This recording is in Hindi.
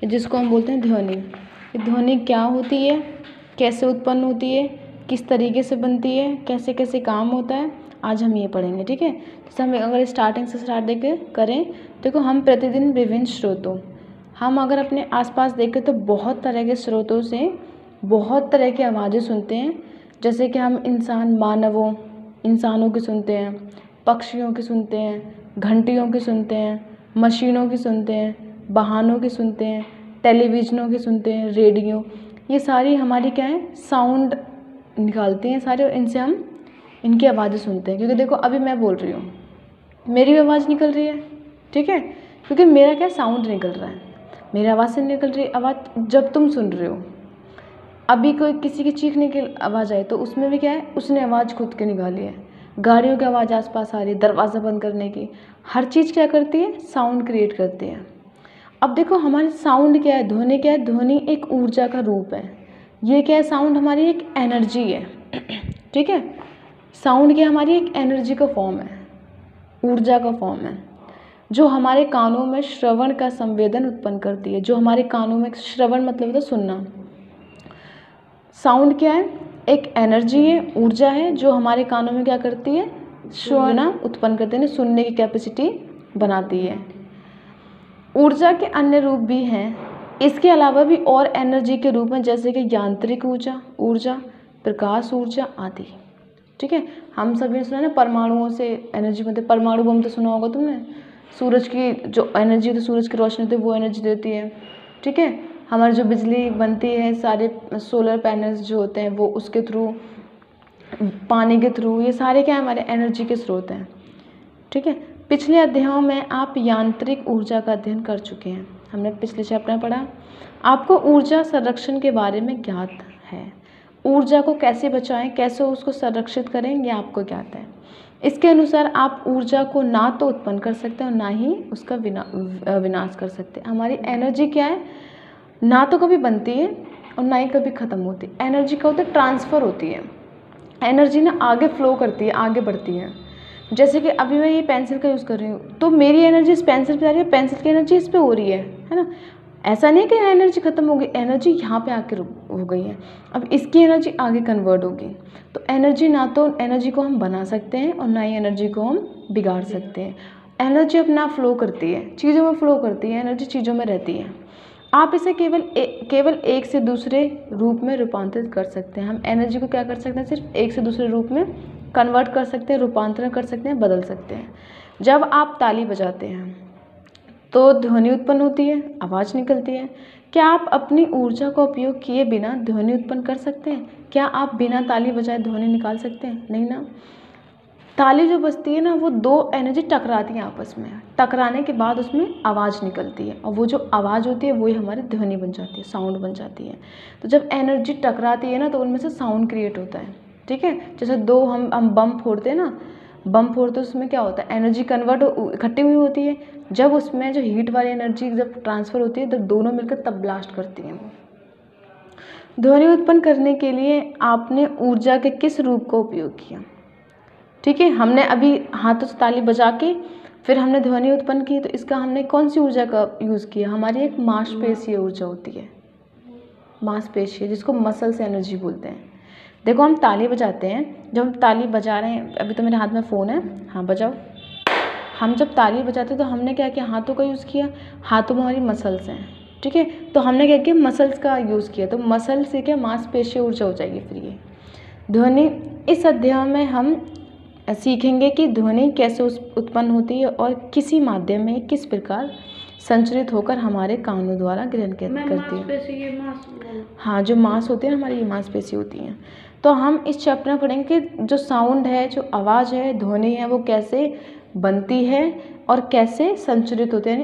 जिसको हम बोलते हैं ध्वनि। ये ध्वनि क्या होती है, कैसे उत्पन्न होती है, किस तरीके से बनती है, कैसे कैसे काम होता है, आज हम ये पढ़ेंगे। ठीक है, जैसे हम अगर स्टार्टिंग से स्टार्ट करें, देखो हम प्रतिदिन विभिन्न स्रोतों, हम अगर अपने आसपास देखें तो बहुत तरह के स्रोतों से बहुत तरह की आवाज़ें सुनते हैं। जैसे कि हम इंसानों की सुनते हैं, पक्षियों की सुनते हैं, घंटियों की सुनते हैं, मशीनों की सुनते हैं, वाहनों की सुनते हैं, टेलीविज़नों की सुनते हैं, रेडियो, ये सारी हमारी क्या है, साउंड निकालती हैं सारे, और इनसे हम इनकी आवाज़ें सुनते हैं। क्योंकि देखो अभी मैं बोल रही हूँ, मेरी भी आवाज़ निकल रही है, ठीक है, क्योंकि मेरा क्या साउंड निकल रहा है, मेरी आवाज़ से निकल रही है आवाज़। जब तुम सुन रहे हो, अभी कोई किसी की चीखने की आवाज़ आई तो उसमें भी क्या है, उसने आवाज़ खुद के निकाली है। गाड़ियों की आवाज़ आसपास आ रही है, दरवाज़ा बंद करने की, हर चीज़ क्या करती है, साउंड क्रिएट करती है। अब देखो हमारी साउंड क्या है, ध्वनि क्या है, ध्वनि एक ऊर्जा का रूप है। ये क्या है, साउंड हमारी एक एनर्जी है। ठीक है, साउंड क्या हमारी एक एनर्जी का फॉर्म है, ऊर्जा का फॉर्म है, जो हमारे कानों में श्रवण का संवेदन उत्पन्न करती है। जो हमारे कानों में, श्रवण मतलब होता है सुनना, साउंड क्या है, एक एनर्जी है, ऊर्जा है, जो हमारे कानों में क्या करती है, सुनना उत्पन्न करती है, सुनने की कैपेसिटी बनाती है। ऊर्जा के अन्य रूप भी हैं, इसके अलावा भी और एनर्जी के रूप में, जैसे कि यांत्रिक ऊर्जा, प्रकाश ऊर्जा आदि। ठीक है, हम सभी ने सुना ना परमाणुओं से एनर्जी बनती है, परमाणु बम तो सुना होगा तुमने। सूरज की जो एनर्जी होती है, सूरज की रोशनी होती है, वो एनर्जी देती है। ठीक है, हमारी जो बिजली बनती है, सारे सोलर पैनल्स जो होते हैं वो उसके थ्रू, पानी के थ्रू, ये सारे क्या हमारे एनर्जी के स्रोत हैं। ठीक है, पिछले अध्यायों में आप यांत्रिक ऊर्जा का अध्ययन कर चुके हैं, हमने पिछले चैप्टर में पढ़ा। आपको ऊर्जा संरक्षण के बारे में ज्ञात है, ऊर्जा को कैसे बचाएं, कैसे उसको संरक्षित करें, ये आपको ज्ञात है। इसके अनुसार आप ऊर्जा को ना तो उत्पन्न कर सकते हैं और ना ही उसका विनाश कर सकते हैं। हमारी एनर्जी क्या है, ना तो कभी बनती है और ना ही कभी ख़त्म होती है। एनर्जी का होता है, ट्रांसफ़र होती है, एनर्जी ना आगे फ्लो करती है, आगे बढ़ती है। जैसे कि अभी मैं ये पेंसिल का यूज़ कर रही हूँ, तो मेरी एनर्जी इस पेंसिल पे आ रही है, पेंसिल की एनर्जी इस पे हो रही है ना। ऐसा नहीं कि एनर्जी ख़त्म हो गई, एनर्जी यहाँ पे आके हो गई है, अब इसकी एनर्जी आगे कन्वर्ट होगी। तो एनर्जी, ना तो एनर्जी को हम बना सकते हैं और ना ही एनर्जी को हम बिगाड़ सकते हैं। एनर्जी अपना फ्लो करती है, चीज़ों में फ्लो करती है, एनर्जी चीज़ों में रहती है। आप इसे केवल एक से दूसरे रूप में रूपांतरित कर सकते हैं। हम एनर्जी को क्या कर सकते हैं, सिर्फ एक से दूसरे रूप में कन्वर्ट कर सकते हैं, रूपांतरण कर सकते हैं, बदल सकते हैं। जब आप ताली बजाते हैं तो ध्वनि उत्पन्न होती है, आवाज़ निकलती है। क्या आप अपनी ऊर्जा का उपयोग किए बिना ध्वनि उत्पन्न कर सकते हैं? क्या आप बिना ताली बजाए ध्वनि निकाल सकते हैं? नहीं ना। ताली जो बजती है ना, वो दो एनर्जी टकराती हैं आपस में, टकराने के बाद उसमें आवाज़ निकलती है, और वो जो आवाज़ होती है वही हमारी ध्वनि बन जाती है, साउंड बन जाती है। तो जब एनर्जी टकराती है ना, तो उनमें से साउंड क्रिएट होता है। ठीक है, जैसे दो हम बम फोड़ते हैं ना, बम फोड़ते उसमें क्या होता है, एनर्जी कन्वर्ट इकट्ठी हुई होती है। जब उसमें जो हीट वाली एनर्जी जब ट्रांसफ़र होती है, तब दोनों मिलकर तब ब्लास्ट करती हैं। ध्वनि उत्पन्न करने के लिए आपने ऊर्जा के किस रूप का उपयोग किया? ठीक है, हमने अभी हाथों से ताली बजा के फिर हमने ध्वनि उत्पन्न की, तो इसका हमने कौन सी ऊर्जा का यूज़ किया? हमारी एक मांसपेशीय ऊर्जा होती है, मांसपेशीय, जिसको मसल्स एनर्जी बोलते हैं। देखो हम ताली बजाते हैं, जब हम ताली बजा रहे हैं, अभी तो मेरे हाथ में फ़ोन है, हाँ बजाओ। हम जब ताली बजाते हैं तो हमने क्या किया, हाथों का यूज़ किया, हाथों में हमारी मसल्स हैं। ठीक है, तो हमने क्या किया, मसल्स का यूज़ किया, तो मसल से क्या मांसपेशीय ऊर्जा हो जाएगी फिर ये ध्वनि। इस अध्याय में हम सीखेंगे कि ध्वनि कैसे उत्पन्न होती है और किसी माध्यम में किस प्रकार संचरित होकर हमारे कानों द्वारा ग्रहण करती है। हाँ, जो मांस होती है हमारी, ये मांसपेशी होती हैं। तो हम इस चैप्टर में पढ़ेंगे कि जो साउंड है, जो आवाज़ है, ध्वनि है, वो कैसे बनती है और कैसे संचरित होते हैं।